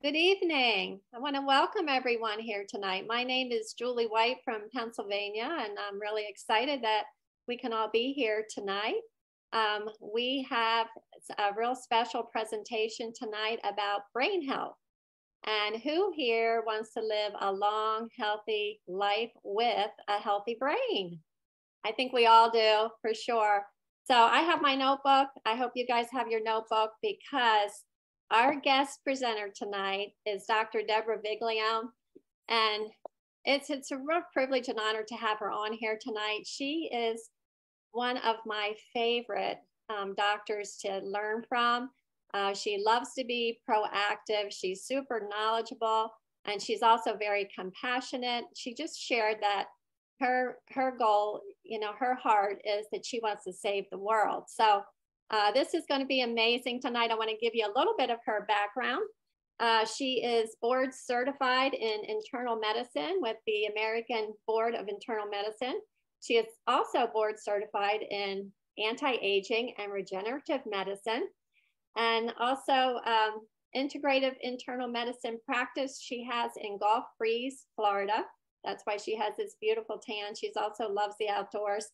Good evening. I want to welcome everyone here tonight. My name is Julie White from Pennsylvania, and I'm really excited that we can all be here tonight. We have a real special presentation tonight about brain health. And who here wants to live a long, healthy life with a healthy brain? I think we all do for sure. So I have my notebook. I hope you guys have your notebook because our guest presenter tonight is Dr. Deborah Viglione. And it's a real privilege and honor to have her on here tonight. She is one of my favorite doctors to learn from. She loves to be proactive. She's super knowledgeable, and she's also very compassionate. She just shared that her goal, her heart is that she wants to save the world. So this is going to be amazing tonight. I want to give you a little bit of her background. She is board certified in internal medicine with the American Board of Internal Medicine. She is also board certified in anti-aging and regenerative medicine, and also integrative internal medicine practice she has in Gulf Breeze, Florida. That's why she has this beautiful tan. She's also loves the outdoors.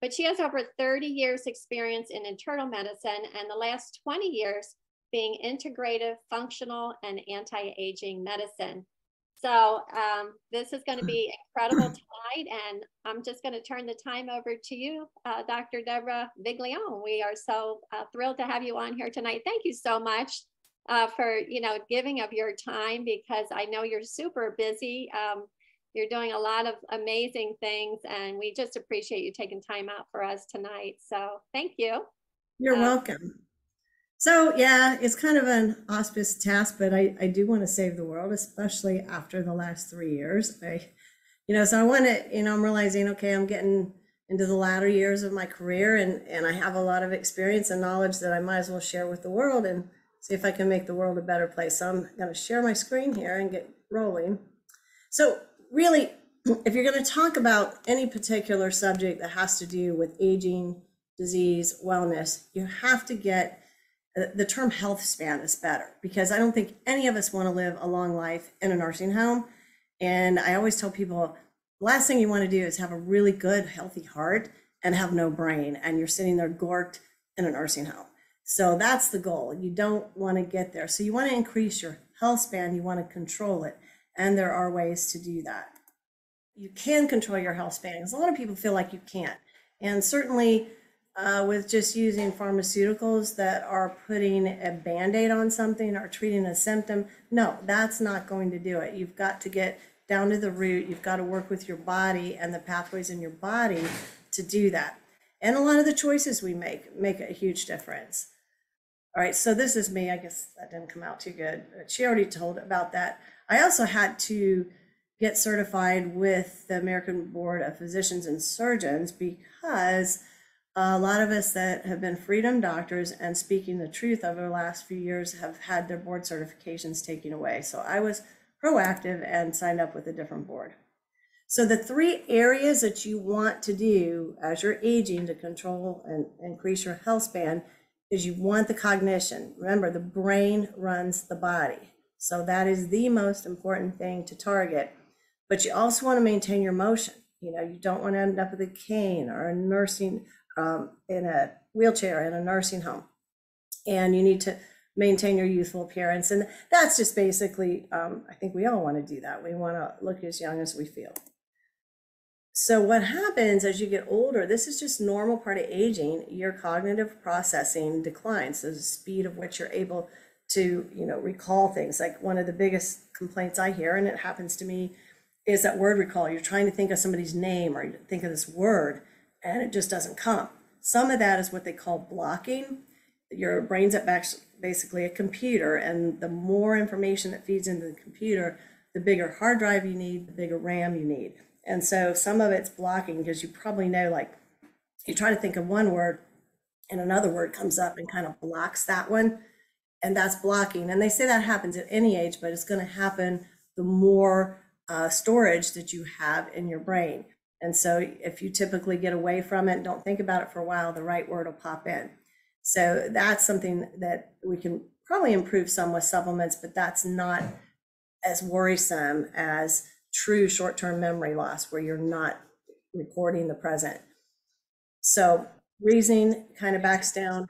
But she has over 30 years experience in internal medicine and the last 20 years being integrative, functional, and anti-aging medicine. So this is going to be incredible tonight, and I'm just going to turn the time over to you, Dr. Deborah Viglione. We are so thrilled to have you on here tonight. Thank you so much for giving of your time, because I know you're super busy. You're doing a lot of amazing things, and we just appreciate you taking time out for us tonight. So thank you. You're welcome. So yeah, it's kind of an auspicious task, but I do want to save the world, especially after the last 3 years. So I want to, I'm realizing, okay, I'm getting into the latter years of my career, and I have a lot of experience and knowledge that I might as well share with the world and see if I can make the world a better place. So I'm going to share my screen here and get rolling. So really, if you're going to talk about any particular subject that has to do with aging, disease, wellness, you have to get the term health span is better, because I don't think any of us want to live a long life in a nursing home. And I always tell people, the last thing you want to do is have a really good, healthy heart and have no brain, and you're sitting there gorked in a nursing home. So that's the goal. You don't want to get there. So you want to increase your health span, you want to control it. And there are ways to do that. You can control your health span, because a lot of people feel like you can't. And certainly with just using pharmaceuticals that are putting a Band-Aid on something or treating a symptom, no, that's not going to do it. You've got to get down to the root. You've got to work with your body and the pathways in your body to do that. And a lot of the choices we make a huge difference. All right, so this is me. I guess that didn't come out too good. She already told about that. I also had to get certified with the American Board of Physicians and Surgeons, because a lot of us that have been freedom doctors and speaking the truth over the last few years have had their board certifications taken away. So I was proactive and signed up with a different board. So the 3 areas that you want to do as you're aging to control and increase your health span is you want the cognition. Remember, the brain runs the body. So that is the most important thing to target. But you also want to maintain your motion. You don't want to end up with a cane or a nursing in a wheelchair in a nursing home. And you need to maintain your youthful appearance. And that's just basically, I think we all want to do that. We want to look as young as we feel. So what happens as you get older, this is just normal part of aging, your cognitive processing declines, so the speed of which you're able to, recall things. Like one of the biggest complaints I hear, and it happens to me, is that word recall. You're trying to think of somebody's name or think of this word, and it just doesn't come. Some of that is what they call blocking. Your brain's at basically a computer, and the more information that feeds into the computer, the bigger hard drive you need, the bigger RAM you need. And so some of it's blocking, because you probably know, like, you try to think of one word and another word comes up and kind of blocks that one, and that's blocking. And they say that happens at any age, but it's going to happen the more storage that you have in your brain. And so if you typically get away from it, don't think about it for a while, the right word will pop in. So that's something that we can probably improve some with supplements, but that's not as worrisome as true short-term memory loss where you're not recording the present. So reasoning kind of backs down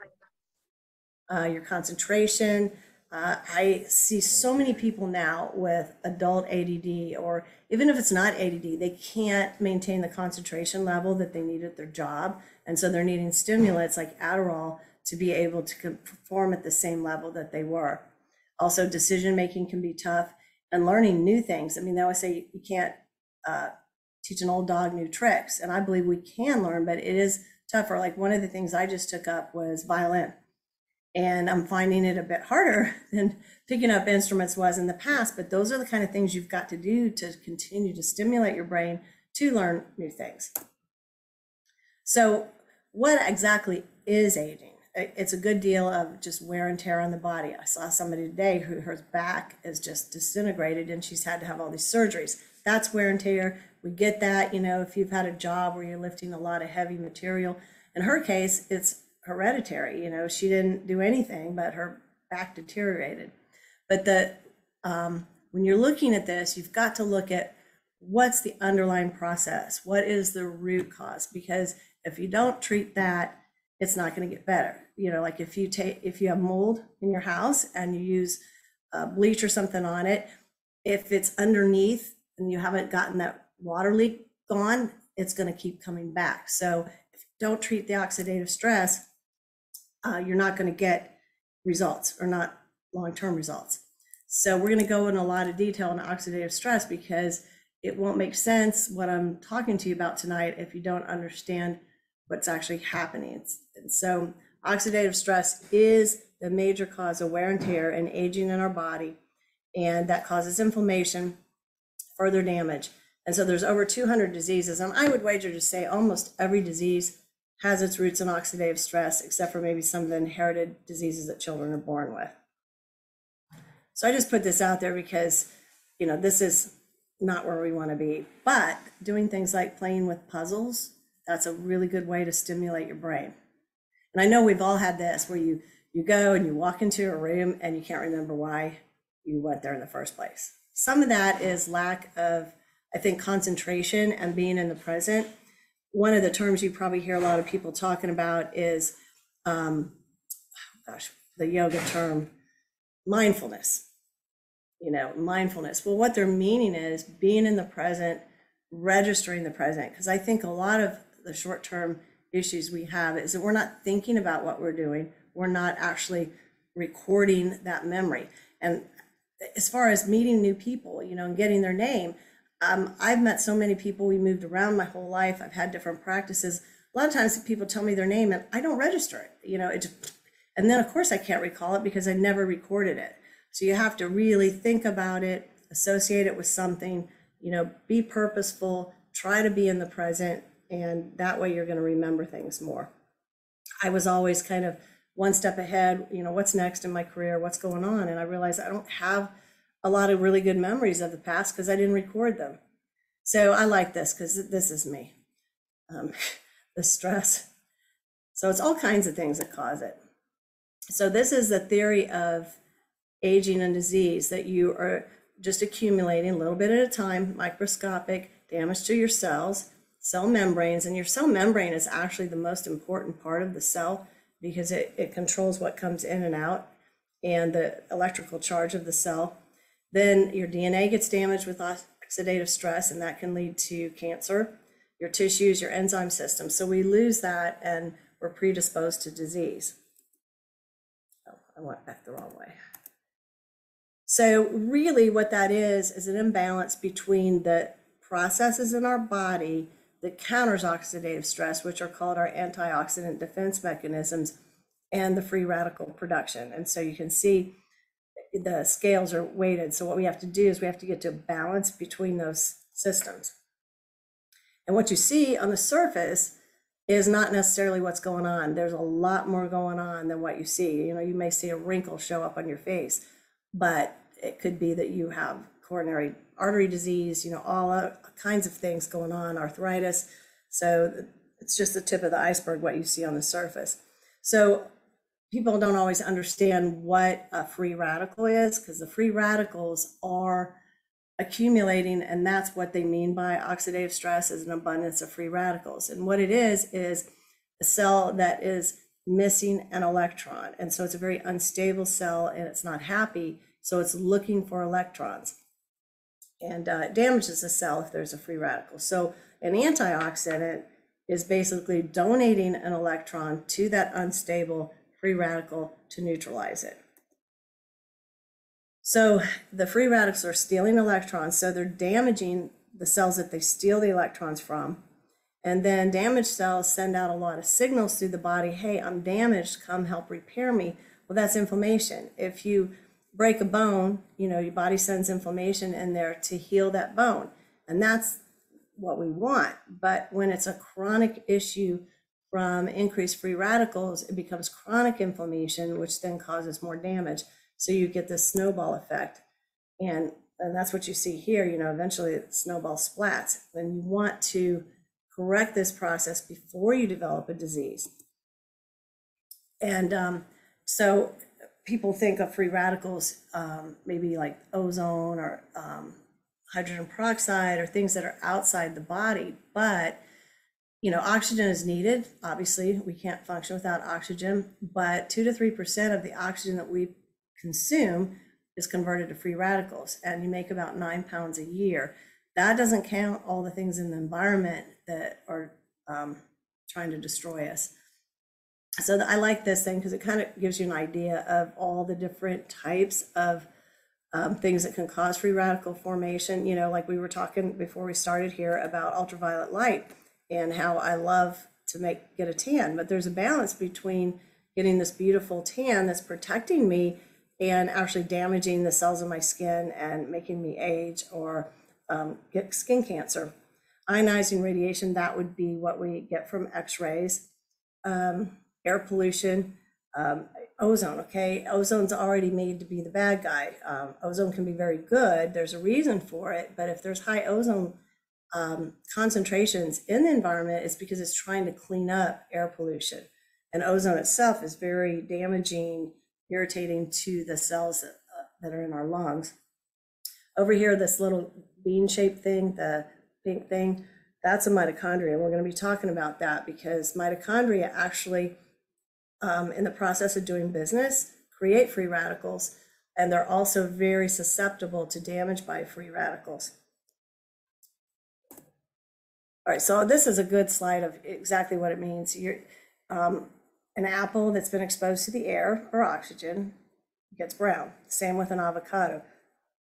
your concentration. I see so many people now with adult ADD, or even if it's not ADD, they can't maintain the concentration level that they need at their job. And so they're needing stimulants like Adderall to be able to perform at the same level that they were. Also, decision making can be tough, and learning new things. I mean, they always say you can't teach an old dog new tricks. And I believe we can learn, but it is tougher. Like one of the things I just took up was violin. And I'm finding it a bit harder than picking up instruments was in the past, but those are the kind of things you've got to do to continue to stimulate your brain to learn new things. So what exactly is aging? It's a good deal of just wear and tear on the body. I saw somebody today who her back is just disintegrated and she's had to have all these surgeries. That's wear and tear. We get that, you know, if you've had a job where you're lifting a lot of heavy material. In her case, it's hereditary. You know, she didn't do anything, but her back deteriorated. But when you're looking at this, you've got to look at what's the underlying process. What is the root cause? Because if you don't treat that, it's not going to get better. You know, like if you have mold in your house and you use bleach or something on it, if it's underneath and you haven't gotten that water leak gone, it's going to keep coming back. So if you don't treat the oxidative stress, you're not going to get results, or not long-term results. So we're going to go in a lot of detail on oxidative stress because it won't make sense what I'm talking to you about tonight if you don't understand what's actually happening. And so oxidative stress is the major cause of wear and tear and aging in our body, and that causes inflammation, further damage. And so there's over 200 diseases, and I would wager to say almost every disease has its roots in oxidative stress, except for maybe some of the inherited diseases that children are born with. So I just put this out there because, you know, this is not where we want to be, but doing things like playing with puzzles, that's a really good way to stimulate your brain. And I know we've all had this where you go and you walk into a room and you can't remember why you went there in the first place. Some of that is lack of, I think, concentration and being in the present. One of the terms you probably hear a lot of people talking about is, the yoga term, mindfulness. You know, mindfulness. Well, what they're meaning is being in the present, registering the present. Because I think a lot of the short-term issues we have is that we're not thinking about what we're doing. We're not actually recording that memory. And as far as meeting new people, you know, and getting their name, I've met so many people. We moved around my whole life. I've had different practices. A lot of times people tell me their name and I don't register it, you know, and then of course I can't recall it because I never recorded it. So you have to really think about it, associate it with something, you know, be purposeful, try to be in the present, and that way you're going to remember things more. I was always kind of one step ahead, you know, what's next in my career, what's going on, and I realized I don't have a lot of really good memories of the past because I didn't record them. So I like this because this is me, the stress. So it's all kinds of things that cause it. So this is the theory of aging and disease, that you are just accumulating a little bit at a time, microscopic damage to your cells, cell membranes. And your cell membrane is actually the most important part of the cell because it controls what comes in and out and the electrical charge of the cell. Then your DNA gets damaged with oxidative stress, and that can lead to cancer, your tissues, your enzyme system. So we lose that and we're predisposed to disease. Oh, I went back the wrong way. So really what that is an imbalance between the processes in our body that counters oxidative stress, which are called our antioxidant defense mechanisms, and the free radical production. And so you can see the scales are weighted. So what we have to do is we have to get to a balance between those systems. And what you see on the surface is not necessarily what's going on. There's a lot more going on than what you see. You know, you may see a wrinkle show up on your face, but it could be that you have coronary artery disease, you know, all kinds of things going on, arthritis. So it's just the tip of the iceberg, what you see on the surface. So people don't always understand what a free radical is, because the free radicals are accumulating, and that's what they mean by oxidative stress, is an abundance of free radicals. And what it is a cell that is missing an electron, and so it's a very unstable cell, and it's not happy, so it's looking for electrons, and it damages the cell if there's a free radical. So an antioxidant is basically donating an electron to that unstable free radical to neutralize it. So the free radicals are stealing electrons, so they're damaging the cells that they steal the electrons from. And then damaged cells send out a lot of signals through the body. Hey, I'm damaged, come help repair me. Well, that's inflammation. If you break a bone, your body sends inflammation in there to heal that bone. And that's what we want. But when it's a chronic issue from increased free radicals, it becomes chronic inflammation, which then causes more damage. So you get this snowball effect. And that's what you see here, eventually it snowball splats. And you want to correct this process before you develop a disease. And so people think of free radicals, maybe like ozone or hydrogen peroxide or things that are outside the body, but oxygen is needed. Obviously, we can't function without oxygen, but 2 to 3% of the oxygen that we consume is converted to free radicals, and you make about 9 pounds a year. That doesn't count all the things in the environment that are trying to destroy us. So I like this thing because it kind of gives you an idea of all the different types of things that can cause free radical formation. Like we were talking before we started here about ultraviolet light and how I love to get a tan, but there's a balance between getting this beautiful tan that's protecting me and actually damaging the cells in my skin and making me age or get skin cancer. Ionizing radiation, that would be what we get from x-rays. Air pollution, ozone, okay? Ozone's already made to be the bad guy. Ozone can be very good. There's a reason for it, but if there's high ozone concentrations in the environment, it's because it's trying to clean up air pollution. And ozone itself is very damaging, irritating to the cells that are in our lungs. Over here, this little bean-shaped thing, the pink thing, that's a mitochondria. We're going to be talking about that because mitochondria actually, in the process of doing business, create free radicals, and they're also very susceptible to damage by free radicals. All right, so this is a good slide of exactly what it means. An apple that's been exposed to the air or oxygen gets brown. Same with an avocado.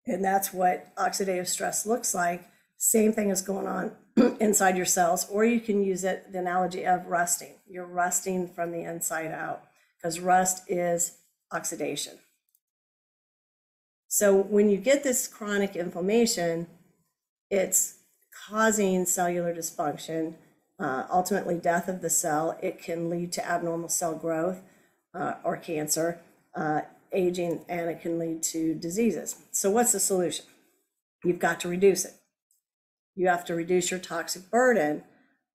And that's what oxidative stress looks like. Same thing is going on inside your cells, or you can use the analogy of rusting. You're rusting from the inside out because rust is oxidation. So when you get this chronic inflammation, it's causing cellular dysfunction, ultimately death of the cell. It can lead to abnormal cell growth or cancer, aging, and it can lead to diseases. So what's the solution? You've got to reduce it. You have to reduce your toxic burden.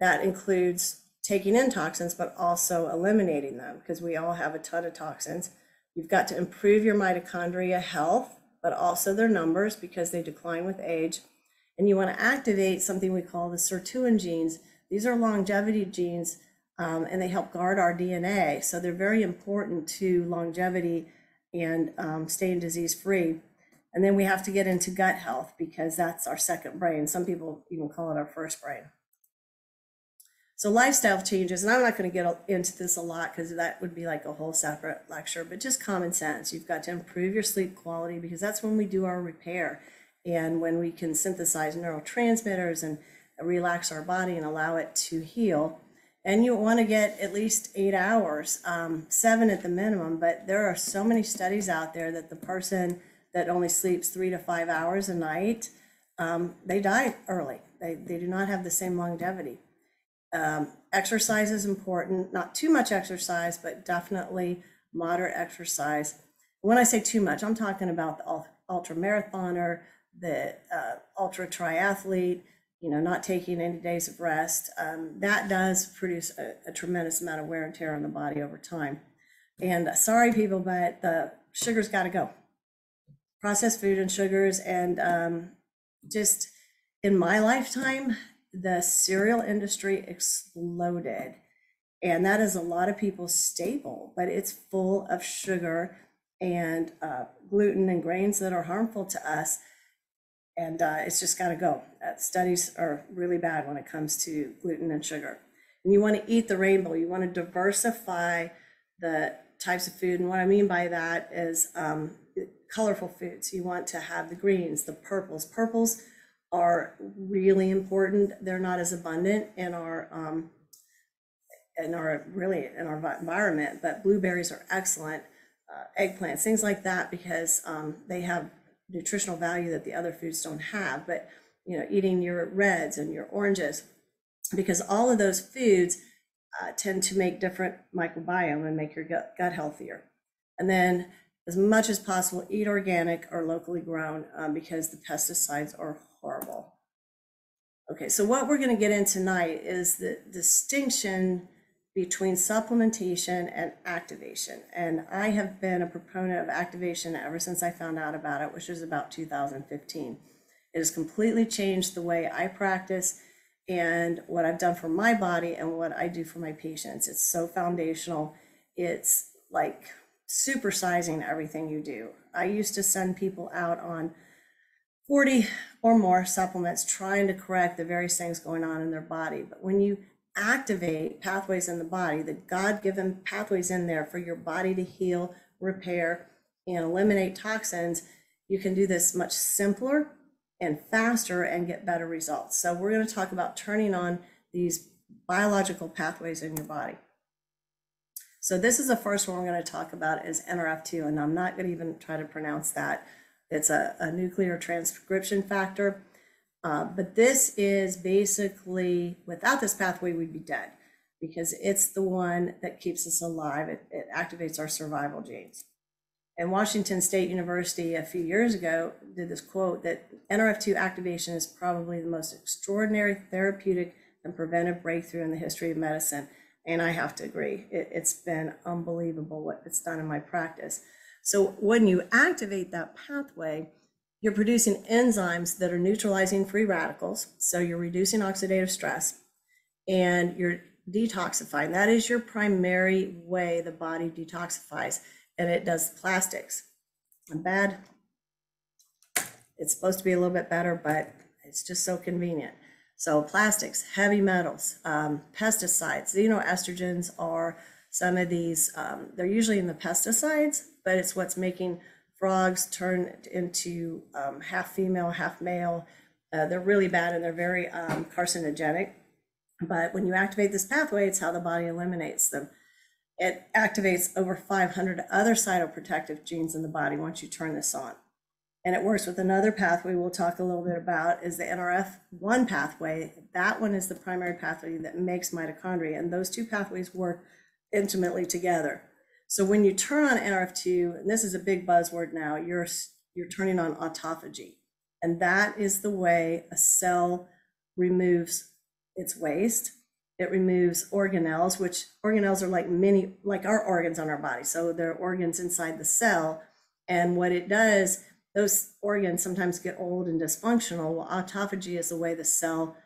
That includes taking in toxins, but also eliminating them because we all have a ton of toxins. You've got to improve your mitochondria health, but also their numbers because they decline with age. And you want to activate something we call the sirtuin genes. These are longevity genes, and they help guard our DNA. So they're very important to longevity and staying disease-free. And then we have to get into gut health because that's our second brain. Some people even call it our first brain. So lifestyle changes, and I'm not going to get into this a lot because that would be like a whole separate lecture, but just common sense. You've got to improve your sleep quality because that's when we do our repair and when we can synthesize neurotransmitters and relax our body and allow it to heal. And you want to get at least 8 hours, 7 at the minimum, but there are so many studies out there that the person that only sleeps 3 to 5 hours a night, they die early. They do not have the same longevity. Exercise is important, not too much exercise, but definitely moderate exercise. When I say too much, I'm talking about the ultra marathoner, the ultra triathlete, not taking any days of rest. That does produce a tremendous amount of wear and tear on the body over time. And sorry, people, but the sugar's got to go. Processed food and sugars, and just in my lifetime, the cereal industry exploded. And that is a lot of people's staple, but it's full of sugar and gluten and grains that are harmful to us. And it's just got to go. Studies are really bad when it comes to gluten and sugar. And you want to eat the rainbow. You want to diversify the types of food. And what I mean by that is colorful foods. You want to have the greens, the purples. Purples are really important. They're not as abundant in our environment, but blueberries are excellent. Eggplants, things like that, because they have nutritional value that the other foods don't have. But eating your reds and your oranges, because all of those foods tend to make different microbiome and make your gut healthier. And then as much as possible, eat organic or locally grown, because the pesticides are horrible. Okay, so what we're going to get in tonight is the distinction between supplementation and activation. And I have been a proponent of activation ever since I found out about it, which was about 2015. It has completely changed the way I practice and what I've done for my body and what I do for my patients. It's so foundational. It's like supersizing everything you do. I used to send people out on 40 or more supplements trying to correct the various things going on in their body. But when you activate pathways in the body, the God-given pathways in there for your body to heal, repair, and eliminate toxins, you can do this much simpler and faster and get better results. So we're going to talk about turning on these biological pathways in your body. So this is the first one we're going to talk about is NRF2, and I'm not going to even try to pronounce that. It's a nuclear transcription factor. But this is basically, without this pathway, we'd be dead, because it's the one that keeps us alive. It activates our survival genes. And Washington State University a few years ago did this quote that NRF2 activation is probably the most extraordinary therapeutic and preventive breakthrough in the history of medicine. And I have to agree. It's been unbelievable what it's done in my practice. So when you activate that pathway, you're producing enzymes that are neutralizing free radicals. So you're reducing oxidative stress and you're detoxifying. That is your primary way the body detoxifies, and it does plastics. And bad, it's supposed to be a little bit better, but it's just so convenient. So plastics, heavy metals, pesticides, estrogens are some of these, they're usually in the pesticides, but it's what's making frogs turn into half female, half male. They're really bad and they're very carcinogenic. But when you activate this pathway, it's how the body eliminates them. It activates over 500 other cytoprotective genes in the body once you turn this on. And it works with another pathway we'll talk a little bit about is the NRF1 pathway. That one is the primary pathway that makes mitochondria, and those two pathways work intimately together. So when you turn on NRF2, and this is a big buzzword now, you're turning on autophagy. And that is the way a cell removes its waste. It removes organelles, which organelles are like our organs on our body. So they're organs inside the cell. And what it does, those organs sometimes get old and dysfunctional. Well, autophagy is the way the cell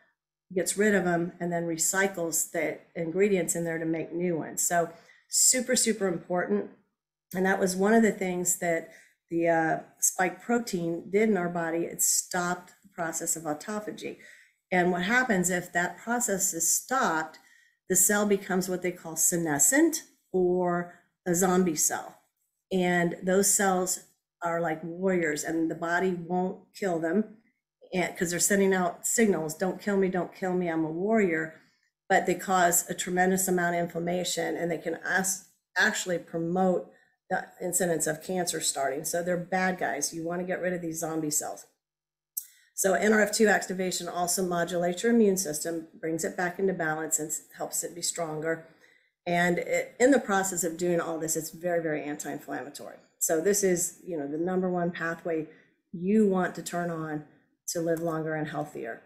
gets rid of them and then recycles the ingredients in there to make new ones. So super, super important. And that was one of the things that the spike protein did in our body. It stopped the process of autophagy. And what happens if that process is stopped, the cell becomes what they call senescent, or a zombie cell. And those cells are like warriors, and the body won't kill them, and because they're sending out signals, don't kill me, I'm a warrior. But they cause a tremendous amount of inflammation, and they can actually promote the incidence of cancer starting. So they're bad guys. You want to get rid of these zombie cells. So NRF2 activation also modulates your immune system, brings it back into balance, and helps it be stronger. And in the process of doing all this, it's very, very anti-inflammatory. So this is, the number one pathway you want to turn on to live longer and healthier.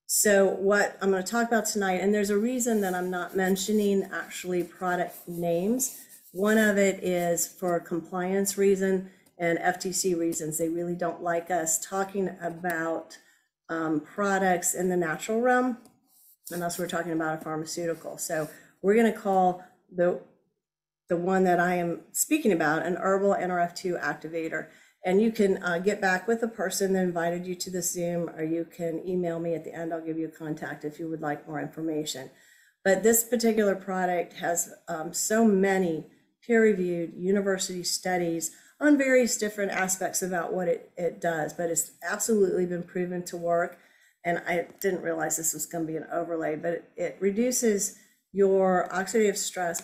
So what I'm going to talk about tonight, and there's a reason that I'm not mentioning actually product names, One of it is for compliance reason and FTC reasons. They really don't like us talking about products in the natural realm unless we're talking about a pharmaceutical. So we're going to call the one that I am speaking about an herbal NRF2 activator. And you can get back with the person that invited you to the Zoom, or you can email me at the end. I'll give you a contact if you would like more information. But this particular product has so many peer-reviewed university studies on various different aspects about what it does, but it's absolutely been proven to work. And I didn't realize this was going to be an overlay, but it reduces your oxidative stress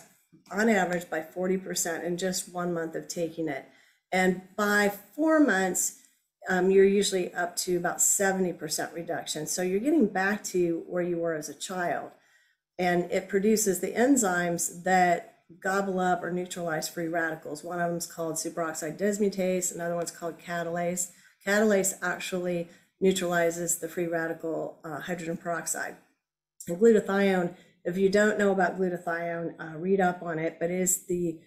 on average by 40% in just 1 month of taking it. And by 4 months, you're usually up to about 70% reduction. So you're getting back to where you were as a child. And it produces the enzymes that gobble up or neutralize free radicals. One of them is called superoxide dismutase, another one's called catalase. Catalase actually neutralizes the free radical hydrogen peroxide. And glutathione, if you don't know about glutathione, read up on it, but it is the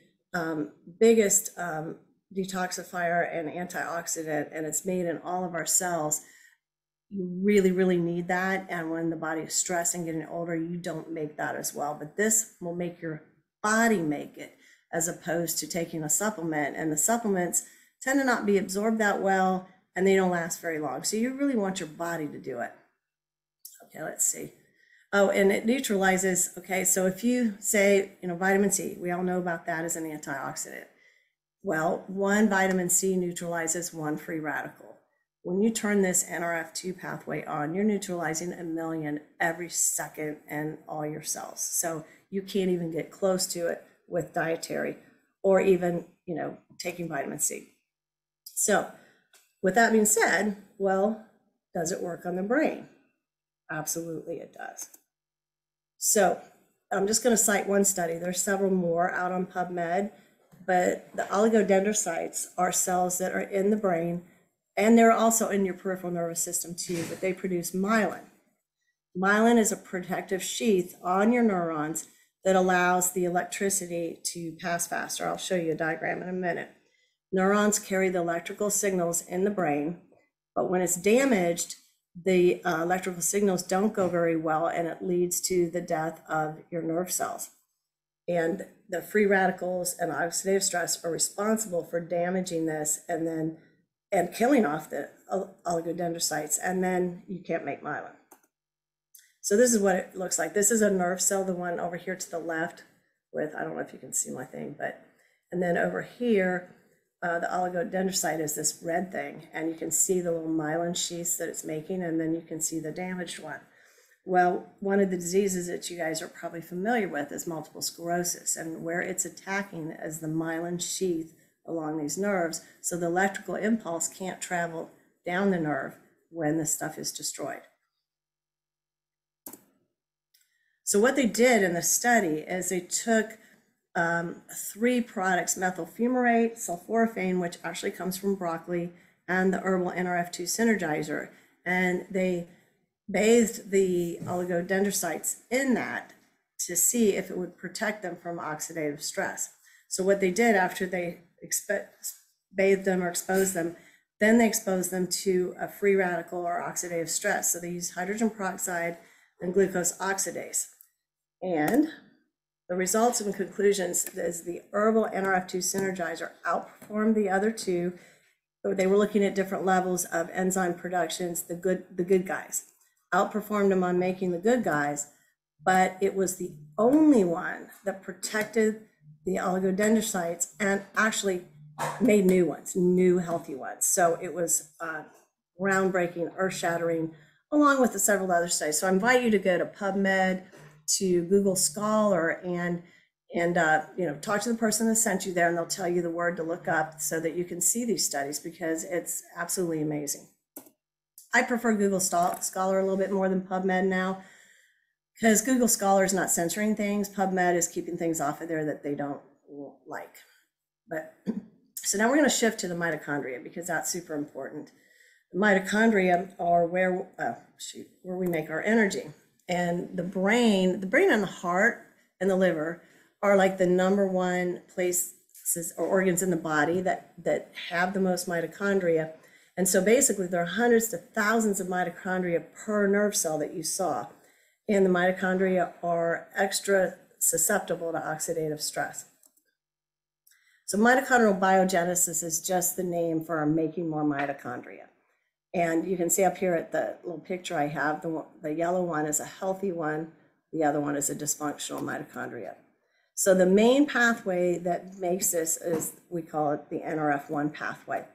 biggest detoxifier and antioxidant, and it's made in all of our cells. You really, really need that. And when the body is stressed and getting older, you don't make that as well. But this will make your body make it, as opposed to taking a supplement. And the supplements tend to not be absorbed that well, and they don't last very long. So you really want your body to do it. Okay, let's see. Oh, and it neutralizes. Okay, so if you say, vitamin C, we all know about that as an antioxidant. Well, one vitamin C neutralizes one free radical. When you turn this NRF2 pathway on, you're neutralizing 1 million every second in all your cells. So you can't even get close to it with dietary or even, taking vitamin C. So with that being said, well, does it work on the brain? Absolutely it does. So I'm just going to cite one study. There's several more out on PubMed, but the oligodendrocytes are cells that are in the brain, and they're also in your peripheral nervous system too, but they produce myelin. Myelin is a protective sheath on your neurons that allows the electricity to pass faster. I'll show you a diagram in a minute. Neurons carry the electrical signals in the brain, but when it's damaged, the electrical signals don't go very well, and it leads to the death of your nerve cells. And the free radicals and oxidative stress are responsible for damaging this and killing off the oligodendrocytes, and then you can't make myelin. So this is what it looks like. This is a nerve cell, the one over here to the left with, I don't know if you can see my thing, and then over here, the oligodendrocyte is this red thing, and you can see the little myelin sheaths that it's making, and then you can see the damaged one. Well, one of the diseases that you guys are probably familiar with is multiple sclerosis, and where it's attacking is the myelin sheath along these nerves, so the electrical impulse can't travel down the nerve when the stuff is destroyed. So what they did in the study is they took 3 products, methyl fumarate, sulforaphane, which actually comes from broccoli, and the herbal NRF2 synergizer, and they bathed the oligodendrocytes in that to see if it would protect them from oxidative stress. So what they did after they bathed them or exposed them, then they exposed them to a free radical or oxidative stress. So they used hydrogen peroxide and glucose oxidase. And the results and conclusions is the herbal NRF2 synergizer outperformed the other two. They were looking at different levels of enzyme productions, the good guys. Outperformed them on making the good guys, but it was the only one that protected the oligodendrocytes and actually made new ones, new healthy ones. So it was groundbreaking, earth-shattering, along with the several other studies. So I invite you to go to PubMed, to Google Scholar, and talk to the person that sent you there, and they'll tell you the word to look up so that you can see these studies, because it's absolutely amazing. I prefer Google Scholar a little bit more than PubMed now, because Google Scholar is not censoring things. PubMed is keeping things off of there that they don't like. But so now we're going to shift to the mitochondria, because that's super important. The mitochondria are where we make our energy. And the brain and the heart and the liver are like the number one places or organs in the body that have the most mitochondria. And so basically there are hundreds to thousands of mitochondria per nerve cell that you saw. And the mitochondria are extra susceptible to oxidative stress. So mitochondrial biogenesis is just the name for making more mitochondria. And you can see up here at the little picture I have, the yellow one is a healthy one, the other one is a dysfunctional mitochondria. So the main pathway that makes this is, we call it the NRF1 pathway.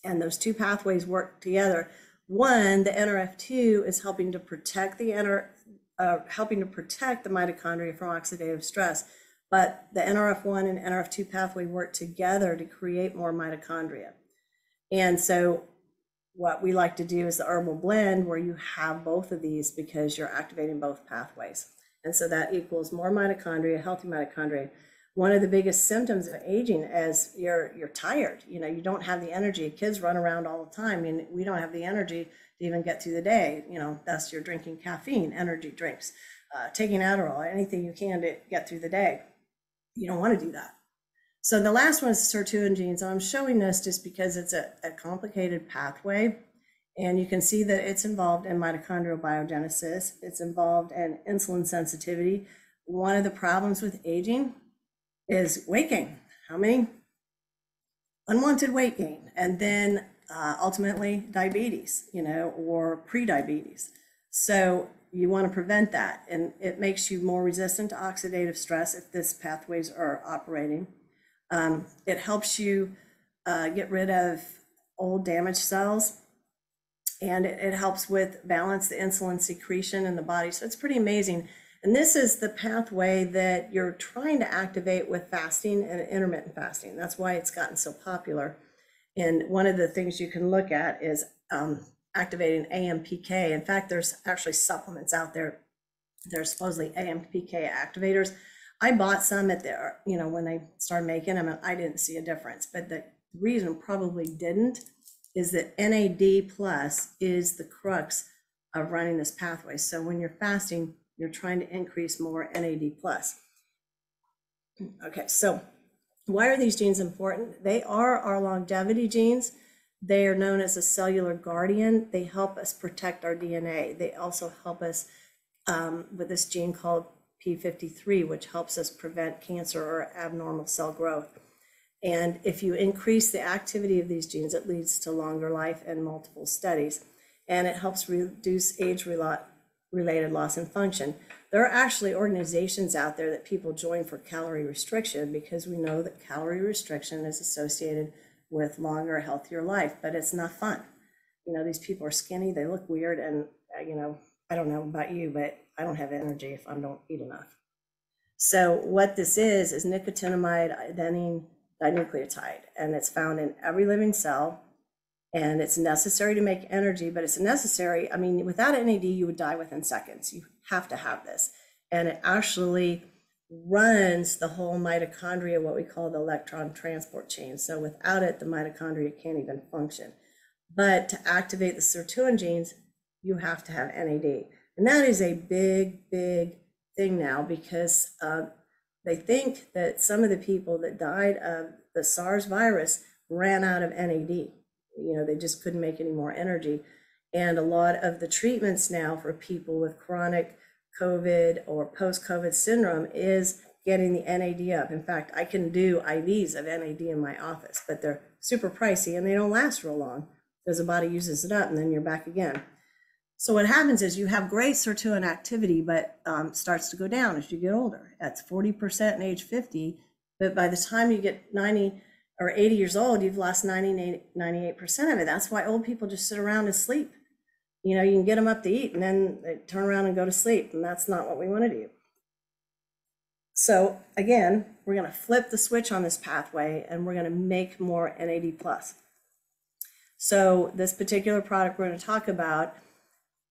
And those two pathways work together. One, the NRF2 is helping to protect the mitochondria from oxidative stress, but the NRF1 and NRF2 pathway work together to create more mitochondria. And so what we like to do is the herbal blend where you have both of these because you're activating both pathways. And so that equals more mitochondria, healthy mitochondria. One of the biggest symptoms of aging is you're tired. You know, you don't have the energy. Kids run around all the time, and we don't have the energy to even get through the day. You know, thus you're drinking caffeine, energy drinks, taking Adderall, anything you can to get through the day. You don't want to do that. So the last one is sirtuin genes. I'm showing this just because it's a complicated pathway. And you can see that it's involved in mitochondrial biogenesis. It's involved in insulin sensitivity. One of the problems with aging is weight gain. How many? Unwanted weight gain. And then ultimately diabetes, you know, or pre-diabetes. So you want to prevent that. And it makes you more resistant to oxidative stress if these pathways are operating. It helps you get rid of old damaged cells. And it helps with balance the insulin secretion in the body. So it's pretty amazing. And this is the pathway that you're trying to activate with fasting and intermittent fasting. That's why it's gotten so popular. And one of the things you can look at is activating AMPK. In fact, there's actually supplements out there. There's supposedly AMPK activators. I bought some at the, you know, when they started making them, and I didn't see a difference. But the reason probably didn't is that NAD plus is the crux of running this pathway. So when you're fasting, you're trying to increase more NAD plus. Okay, so why are these genes important? They are our longevity genes. They are known as a cellular guardian. They help us protect our DNA. They also help us with this gene called P53, which helps us prevent cancer or abnormal cell growth. And if you increase the activity of these genes, it leads to longer life and multiple studies. And it helps reduce age-related loss in function. There are actually organizations out there that people join for calorie restriction because we know that calorie restriction is associated with longer, healthier life, but it's not fun. You know, these people are skinny, they look weird, and you know, I don't know about you, but I don't have energy if I don't eat enough. So what this is nicotinamide adenine dinucleotide, and it's found in every living cell, and it's necessary to make energy, but it's necessary, I mean, without NAD, you would die within seconds. You have to have this. And it actually runs the whole mitochondria, what we call the electron transport chain. So without it, the mitochondria can't even function. But to activate the sirtuin genes, you have to have NAD. And that is a big, big thing now because they think that some of the people that died of the SARS virus ran out of NAD. You know, they just couldn't make any more energy. And a lot of the treatments now for people with chronic COVID or post-COVID syndrome is getting the NAD up. In fact, I can do IVs of NAD in my office, but they're super pricey and they don't last real long because the body uses it up and then you're back again. So what happens is you have great sirtuin activity, but starts to go down as you get older. That's 40% in age 50, but by the time you get 90 or 80 years old, you've lost 98% of it. That's why old people just sit around and sleep. You know, you can get them up to eat and then they turn around and go to sleep, and that's not what we want to do. So again, we're going to flip the switch on this pathway and we're going to make more NAD+. So this particular product we're going to talk about,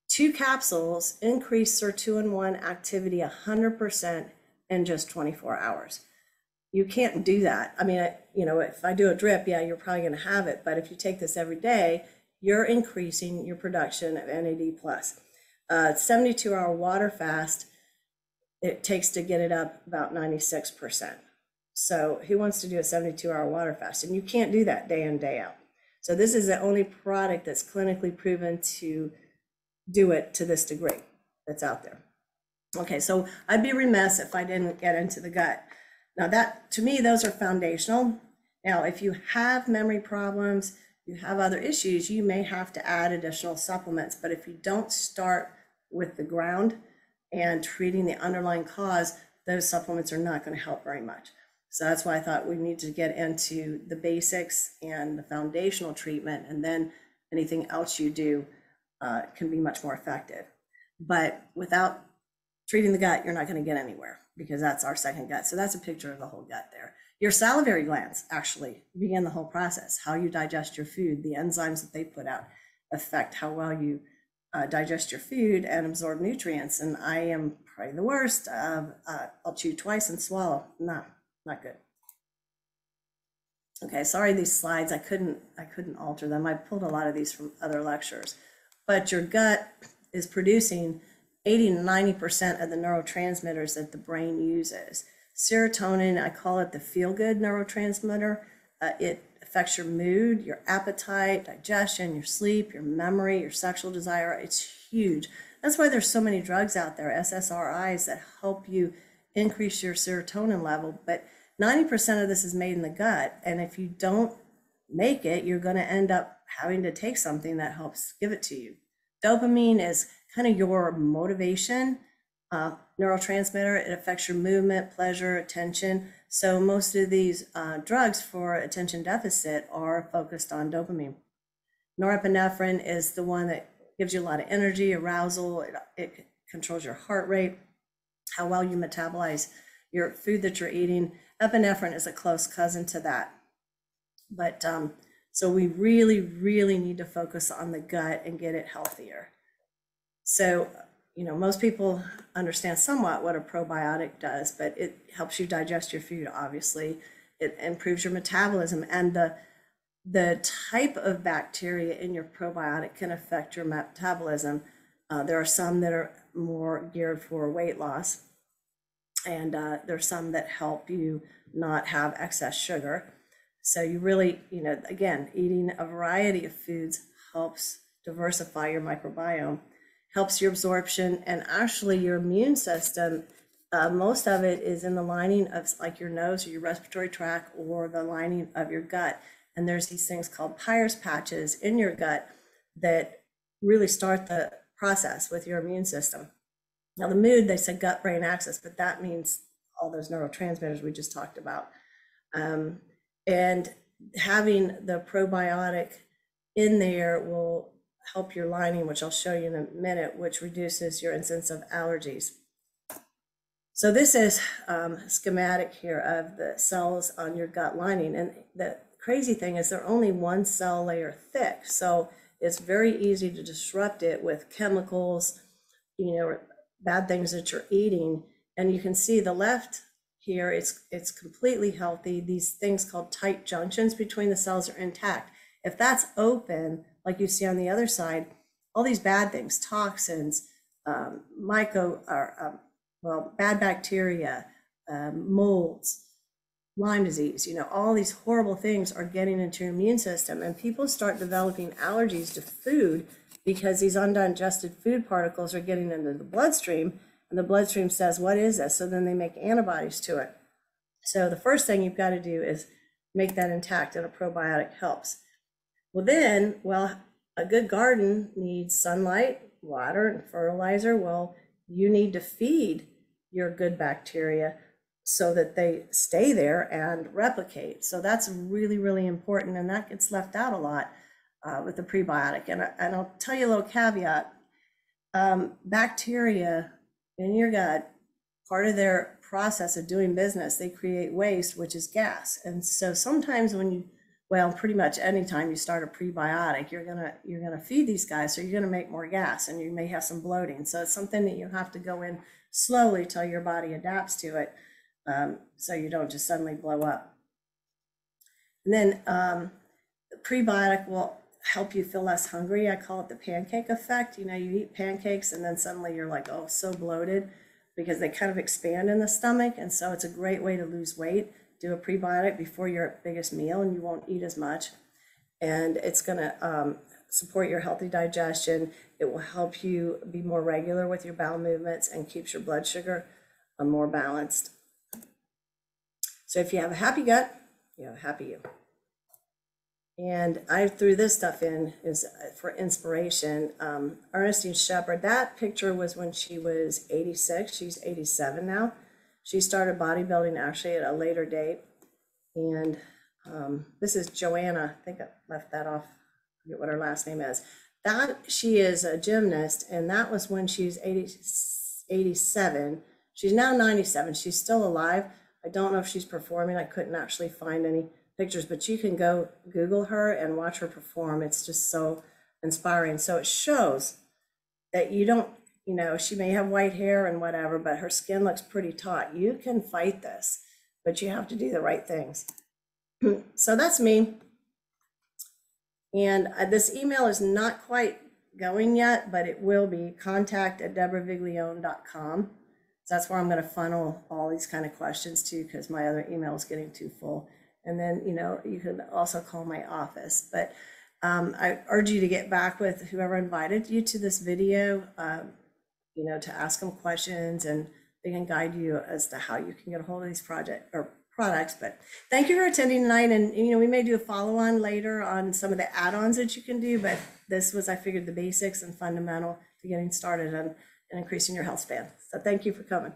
2 capsules increase sirtuin-1 activity 100% in just 24 hours. You can't do that. I mean, you know, if I do a drip, yeah, you're probably going to have it. But if you take this every day, you're increasing your production of NAD+. 72-hour water fast it takes to get it up about 96%. So who wants to do a 72-hour water fast? And you can't do that day in, day out. So this is the only product that's clinically proven to do it to this degree that's out there. Okay, so I'd be remiss if I didn't get into the gut. Now that, to me, those are foundational. Now, if you have memory problems, you have other issues, you may have to add additional supplements. But if you don't start with the ground and treating the underlying cause, those supplements are not going to help very much. So that's why I thought we need to get into the basics and the foundational treatment, and then anything else you do can be much more effective. But without treating the gut, you're not going to get anywhere, because that's our second gut. So that's a picture of the whole gut there. Your salivary glands actually begin the whole process. How you digest your food, the enzymes that they put out affect how well you digest your food and absorb nutrients. And I am probably the worst. I'll chew twice and swallow. No, not good. Okay, sorry, these slides, I couldn't alter them. I pulled a lot of these from other lectures. But your gut is producing 80 to 90% of the neurotransmitters that the brain uses. Serotonin, I call it the feel-good neurotransmitter. It affects your mood, your appetite, digestion, your sleep, your memory, your sexual desire. It's huge. That's why there's so many drugs out there, SSRIs, that help you increase your serotonin level. But 90% of this is made in the gut. And if you don't make it, you're going to end up having to take something that helps give it to you. Dopamine is kind of your motivation neurotransmitter. It affects your movement, pleasure, attention. So most of these drugs for attention deficit are focused on dopamine. Norepinephrine is the one that gives you a lot of energy, arousal. It controls your heart rate, how well you metabolize your food that you're eating. Epinephrine is a close cousin to that. But so we really, really need to focus on the gut and get it healthier. So, you know, most people understand somewhat what a probiotic does, but it helps you digest your food, obviously. It improves your metabolism, and the type of bacteria in your probiotic can affect your metabolism. There are some that are more geared for weight loss, and there are some that help you not have excess sugar. So you really, you know, again, eating a variety of foods helps diversify your microbiome, helps your absorption, and actually your immune system. Most of it is in the lining of like your nose or your respiratory tract or the lining of your gut. And there's these things called Peyer's patches in your gut that really start the process with your immune system. Now the mood, they said gut-brain axis, but that means all those neurotransmitters we just talked about. And having the probiotic in there will help your lining, which I'll show you in a minute, which reduces your incidence of allergies. So this is a schematic here of the cells on your gut lining. And the crazy thing is they're only one cell layer thick. So it's very easy to disrupt it with chemicals, you know, bad things that you're eating. And you can see the left here, it's completely healthy. These things called tight junctions between the cells are intact. If that's open, like you see on the other side, all these bad things, toxins, bad bacteria, molds, Lyme disease, you know, all these horrible things are getting into your immune system, and people start developing allergies to food because these undigested food particles are getting into the bloodstream, and the bloodstream says, what is this? So then they make antibodies to it. So the first thing you've got to do is make that intact, and a probiotic helps. Well then, a good garden needs sunlight, water, and fertilizer. Well, you need to feed your good bacteria so that they stay there and replicate. So that's really, really important, and that gets left out a lot with the prebiotic. And I'll tell you a little caveat. Bacteria in your gut, part of their process of doing business, they create waste, which is gas. And so sometimes pretty much anytime you start a prebiotic, you're gonna feed these guys, so you're gonna make more gas, and you may have some bloating. So it's something that you have to go in slowly till your body adapts to it, so you don't just suddenly blow up. And then the prebiotic will help you feel less hungry. I call it the pancake effect. You know, you eat pancakes and then suddenly you're like, oh, so bloated. because they kind of expand in the stomach. And so it's a great way to lose weight. Do a prebiotic before your biggest meal and you won't eat as much. And it's going to support your healthy digestion. It will help you be more regular with your bowel movements and keeps your blood sugar more balanced. So if you have a happy gut, you have a happy you. And I threw this stuff in is for inspiration. Ernestine Shepherd, that picture was when she was 86. She's 87 now. She started bodybuilding actually at a later date. And this is Joanna. I think I left that off. I forget what her last name is. She is a gymnast, and that was when she was 87. She's now 97. She's still alive. I don't know if she's performing. I couldn't actually find any pictures, but you can go Google her and watch her perform. It's just so inspiring. So it shows that you don't, you know, she may have white hair and whatever, but her skin looks pretty taut. You can fight this, but you have to do the right things. So that's me. And this email is not quite going yet, but it will be contact@deborahviglione.com. So that's where I'm going to funnel all these kind of questions to, because my other email is getting too full. And then, you know, you can also call my office. But I urge you to get back with whoever invited you to this video, you know, to ask them questions, and they can guide you as to how you can get a hold of these products. But thank you for attending tonight. And, you know, we may do a follow-on later on some of the add-ons that you can do, but this was, I figured, the basics and fundamental to getting started and increasing your health span. So thank you for coming.